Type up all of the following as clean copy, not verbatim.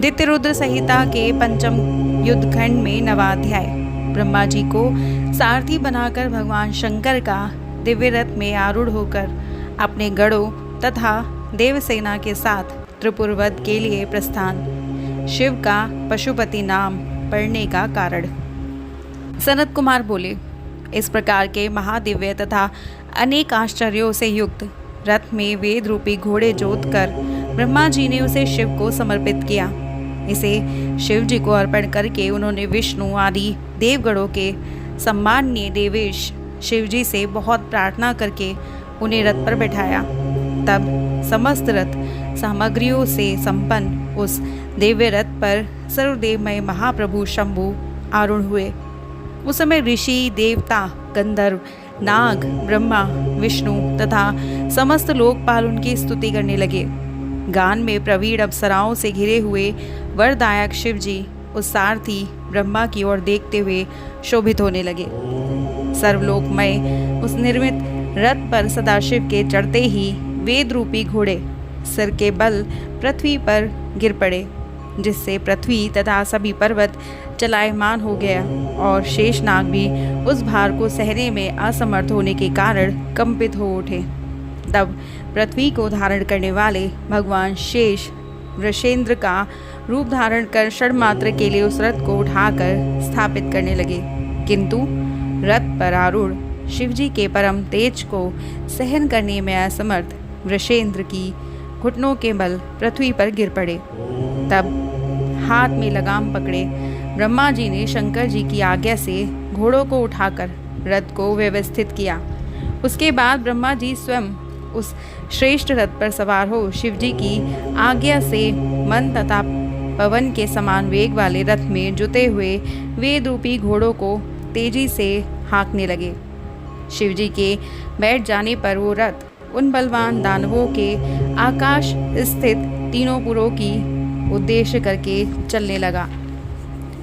दित्यरुद्र संहिता के पंचम युद्ध खंड में नवाध्याय। ब्रह्मा जी को सारथी बनाकर भगवान शंकर का दिव्य रथ में आरूढ़ होकर अपने गढ़ों तथा देवसेना के साथ त्रिपुर वध के लिए प्रस्थान। शिव का पशुपति नाम पड़ने का कारण। सनत कुमार बोले, इस प्रकार के महादिव्य तथा अनेक आश्चर्यों से युक्त रथ में वेद रूपी घोड़े जोतकर ब्रह्मा जी ने उसे शिव को समर्पित किया। इसे शिव जी को अर्पण करके उन्होंने विष्णु आदि देवगणों के सम्माननीय देवेश शिव जी से बहुत प्रार्थना करके उन्हें रथ पर बैठाया। तब समस्त रथ सामग्रियों से संपन्न उस दिव्य रथ पर सर्वदेवमय महाप्रभु शंभु आरूढ़ हुए। उस समय ऋषि, देवता, गंधर्व, नाग, ब्रह्मा, विष्णु तथा समस्त लोकपाल उनकी स्तुति करने लगे। गान में प्रवीण अप्सराओं से घिरे हुए वरदायक शिव जी उस सारथी ब्रह्मा की ओर देखते हुए शोभित होने लगे। सर्वलोकमय उस निर्मित रथ पर सदाशिव के चढ़ते ही वेद रूपी घोड़े सिर के बल पृथ्वी पर गिर पड़े, जिससे पृथ्वी तथा सभी पर्वत चलायमान हो गया और शेषनाग भी उस भार को सहने में असमर्थ होने के कारण कंपित हो उठे। तब पृथ्वी को धारण करने वाले भगवान शेष वृषेंद्र का रूप धारण कर क्षणमात्र के लिए उस रथ को उठाकर स्थापित करने लगे, किंतु रथ पर आरूढ़ शिवजी के परम तेज को सहन करने में असमर्थ वृषेंद्र की घुटनों के बल पृथ्वी पर गिर पड़े। तब हाथ में लगाम पकड़े ब्रह्मा जी ने शंकर जी की आज्ञा से घोड़ों को उठाकर रथ को व्यवस्थित किया। उसके बाद ब्रह्मा जी स्वयं उस श्रेष्ठ रथ पर सवार हो शिवजी की आज्ञा से मन तथा पवन के समान वेग वाले रथ में जुते हुए वेद रूपी घोड़ों को तेजी से हाँकने लगे। शिवजी के बैठ जाने पर वो रथ उन बलवान दानवों के आकाश स्थित तीनों पुरों की उद्देश्य करके चलने लगा।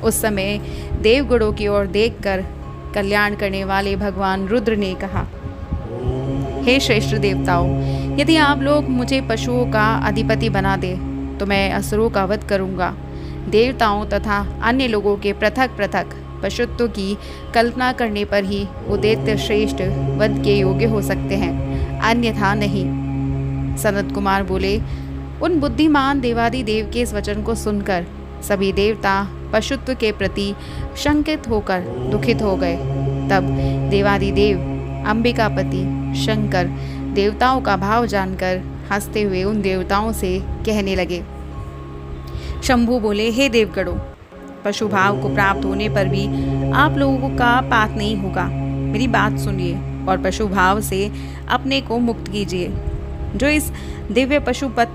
उस समय देवगणों की ओर देखकर कल्याण करने वाले भगवान रुद्र ने कहा, हे श्रेष्ठ देवताओं, यदि आप लोग मुझे पशुओं का अधिपति बना दे तो मैं असुरों का वध करूंगा। देवताओं तथा अन्य लोगों के पृथक पृथक पशुत्व की कल्पना करने पर ही वो दैत्य श्रेष्ठ वध के योग्य हो सकते हैं, अन्यथा नहीं। सनत कुमार बोले, उन बुद्धिमान देवादिदेव के इस वचन को सुनकर सभी देवता पशुत्व के प्रति शंकित होकर दुखित हो गए। तब देवादिदेव अंबिकापति शंकर देवताओं का भाव जानकर हंसते हुए उन देवताओं से कहने लगे। शंभु बोले, हे देवगणों, पशु भाव को प्राप्त होने पर भी आप लोगों का पात नहीं होगा। मेरी बात सुनिए और पशु भाव से अपने को मुक्त कीजिए। जो इस दिव्य पशुपत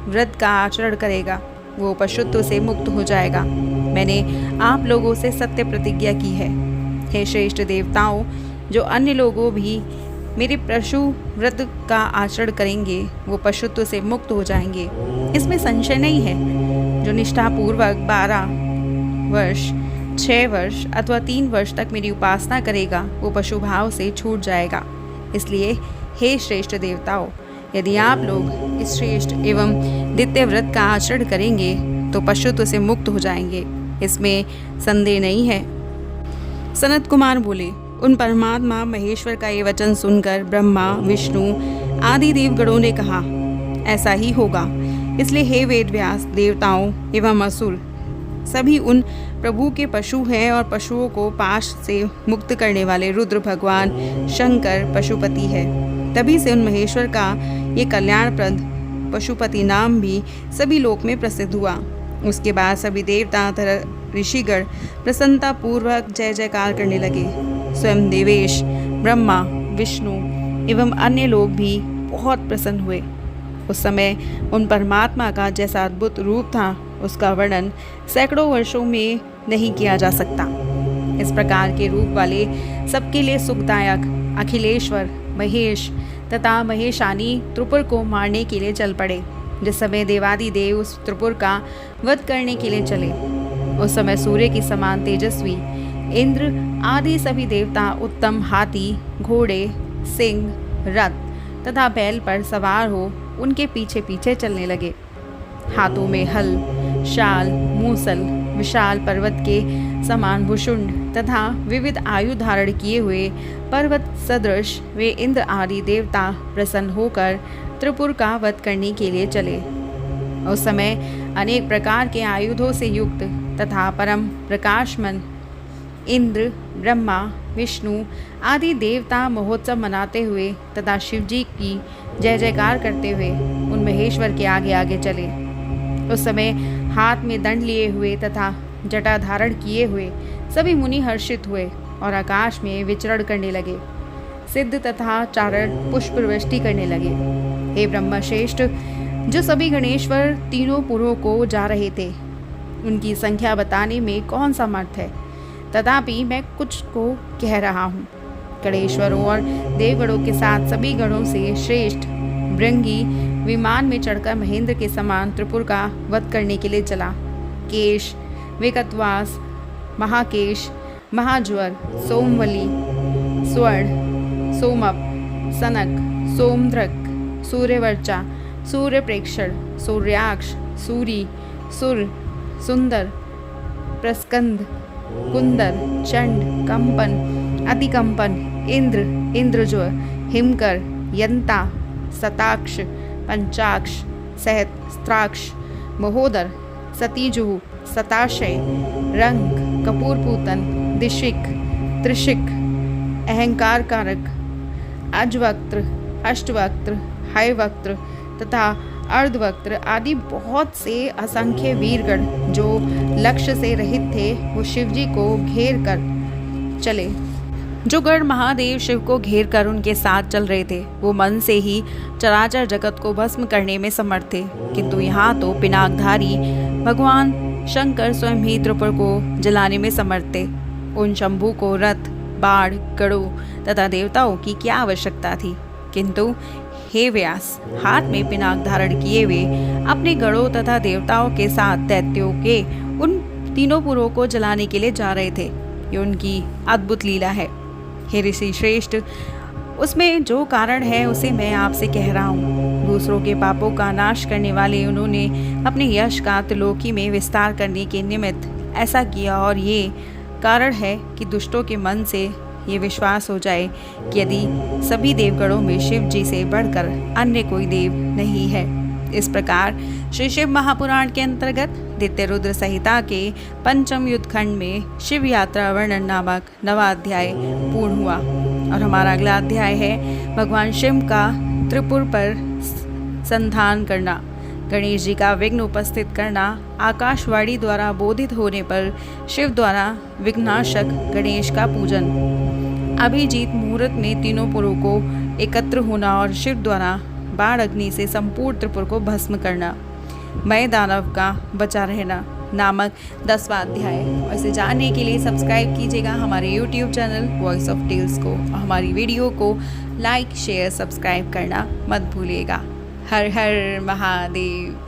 व्रत का आचरण करेगा वो पशुत्व से मुक्त हो जाएगा। मैंने आप लोगों से सत्य प्रतिज्ञा की है। हे श्रेष्ठ देवताओं, जो अन्य लोगों भी मेरे पशु व्रत का आचरण करेंगे वो पशुत्व से मुक्त हो जाएंगे, इसमें संशय नहीं है। जो निष्ठापूर्वक 12 वर्ष, 6 वर्ष अथवा 3 वर्ष तक मेरी उपासना करेगा वो पशु भाव से छूट जाएगा। इसलिए हे श्रेष्ठ देवताओं, यदि आप लोग इस श्रेष्ठ एवं दिव्य व्रत का आचरण करेंगे तो पशुत्व से मुक्त हो जाएंगे, इसमें संदेह नहीं है। सनत कुमार बोले, उन परमात्मा महेश्वर का ये वचन सुनकर ब्रह्मा, विष्णु आदि देवगणों ने कहा, ऐसा ही होगा। इसलिए हे वेदव्यास, देवताओं एवं असुर सभी उन प्रभु के पशु हैं और पशुओं को पाश से मुक्त करने वाले रुद्र भगवान शंकर पशुपति है। तभी से उन महेश्वर का ये कल्याणप्रद पशुपति नाम भी सभी लोक में प्रसिद्ध हुआ। उसके बाद सभी देवता तथा ऋषिगण प्रसन्नता पूर्वक जय जयकार करने लगे। स्वयं देवेश, ब्रह्मा, विष्णु एवं अन्य लोग भी बहुत प्रसन्न हुए। उस समय उन परमात्मा का जैसा अद्भुत रूप था उसका वर्णन सैकड़ों वर्षों में नहीं किया जा सकता। इस प्रकार के रूप वाले सबके लिए सुखदायक अखिलेश्वर, महेश तथा महेशानी त्रिपुर को मारने के लिए चल पड़े। जिस समय देवादिदेव उस त्रिपुर का वध करने के लिए चले, उस समय सूर्य की समान तेजस्वी इंद्र आदि सभी देवता उत्तम हाथी, घोड़े, सिंह, रथ तथा बैल पर सवार हो उनके पीछे पीछे चलने लगे। हाथों में हल, शाल, मूसल, विशाल पर्वत के समान भुषुंड तथा विविध आयु धारण किए हुए पर्वत सदृश वे इंद्र आदि देवता प्रसन्न होकर त्रिपुर का वध करने के लिए चले। उस समय अनेक प्रकार के आयुधों से युक्त तथा परम प्रकाशमन इंद्र, ब्रह्मा, विष्णु आदि देवता महोत्सव मनाते हुए तथा शिवजी की जय जयकार करते हुए उन महेश्वर के आगे आगे चले। उस समय हाथ में दंड लिए हुए तथा जटा धारण किए हुए सभी मुनि हर्षित हुए और आकाश में विचरण करने लगे। सिद्ध तथा चारण पुष्प वृष्टि करने लगे। हे ब्रह्मश्रेष्ठ, जो सभी गणेश्वर तीनों पुरों को जा रहे थे, उनकी संख्या बताने में कौन समर्थ है, तथापि मैं कुछ को कह रहा हूँ। गणेश्वरों और देवगणों के साथ सभी गणों से श्रेष्ठ भृंगी विमान में चढ़कर महेंद्र के समान त्रिपुर का वध करने के लिए चला। केश, विकतवास, महाकेश, महाज्वर, सोमवली, स्वर्ण, सोमप, सनक, सोमध्रक, सूर्यवर्चा, सूर्यप्रेक्षण, सूर्याक्ष, सूरी, सुर, सुंदर, प्रस्कंद, कुंदर, चंड, कंपन, अतिकंपन, इंद्र, इंद्रज्वर, हिमकर, यंता, सताक्ष, पंचाक्ष, सहस्त्राक्ष, महोदर, सतीजुह, सताशय, रंग, कपूरपूतन, दिशिक, त्रिशिक, अहंकार कारक, अजवक्त्र, अष्टवक्त्र, हयवक्त्र तथा अर्धवक्त्र आदि बहुत से असंख्य वीरगण जो लक्ष्य से रहित थे, वो शिवजी को घेर कर चले। जो गण महादेव शिव को घेर कर उनके साथ चल रहे थे, वो मन से ही चराचर जगत को भस्म करने में समर्थ थे, किंतु यहाँ तो पिनाकधारी भगवान शंकर स्वयं ही त्रिपुर को जलाने में समर्थ थे। उन शंभू को रथ, बाण, गणों तथा देवताओं की क्या आवश्यकता थी, किंतु हे व्यास, हाथ में पिनाक धारण किए हुए अपने गणों तथा देवताओं के साथ दैत्यों के उन तीनों पुरों को जलाने के लिए जा रहे थे। ये उनकी अद्भुत लीला है। हे ऋषि श्रेष्ठ, उसमें जो कारण है उसे मैं आपसे कह रहा हूँ। दूसरों के पापों का नाश करने वाले उन्होंने अपने यश का त्रिलोकी में विस्तार करने के निमित्त ऐसा किया, और ये कारण है कि दुष्टों के मन से ये विश्वास हो जाए कि यदि सभी देवगणों में शिव जी से बढ़कर अन्य कोई देव नहीं है। इस प्रकार श्री शिव महापुराण के अंतर्गत दैत्य रुद्र संहिता के पंचम युद्ध खंड में शिव यात्रा वर्णन नामक 9वां अध्याय पूर्ण हुआ, और हमारा अगला अध्याय है भगवान शिव का त्रिपुर पर संधान करना, गणेश जी का विघ्न उपस्थित करना, आकाशवाणी द्वारा बोधित होने पर शिव द्वारा विघ्नाशक गणेश का पूजन, अभिजीत मुहूर्त में तीनों पुरों को एकत्र होना और शिव द्वारा बाण अग्नि से संपूर्ण त्रिपुर को भस्म करना, मय दानव का बचा रहना नामक 10वां अध्याय। और इसे जानने के लिए सब्सक्राइब कीजिएगा हमारे YouTube channel voice of tales को, और हमारी वीडियो को लाइक, शेयर, सब्सक्राइब करना मत भूलिएगा। हर हर महादेव।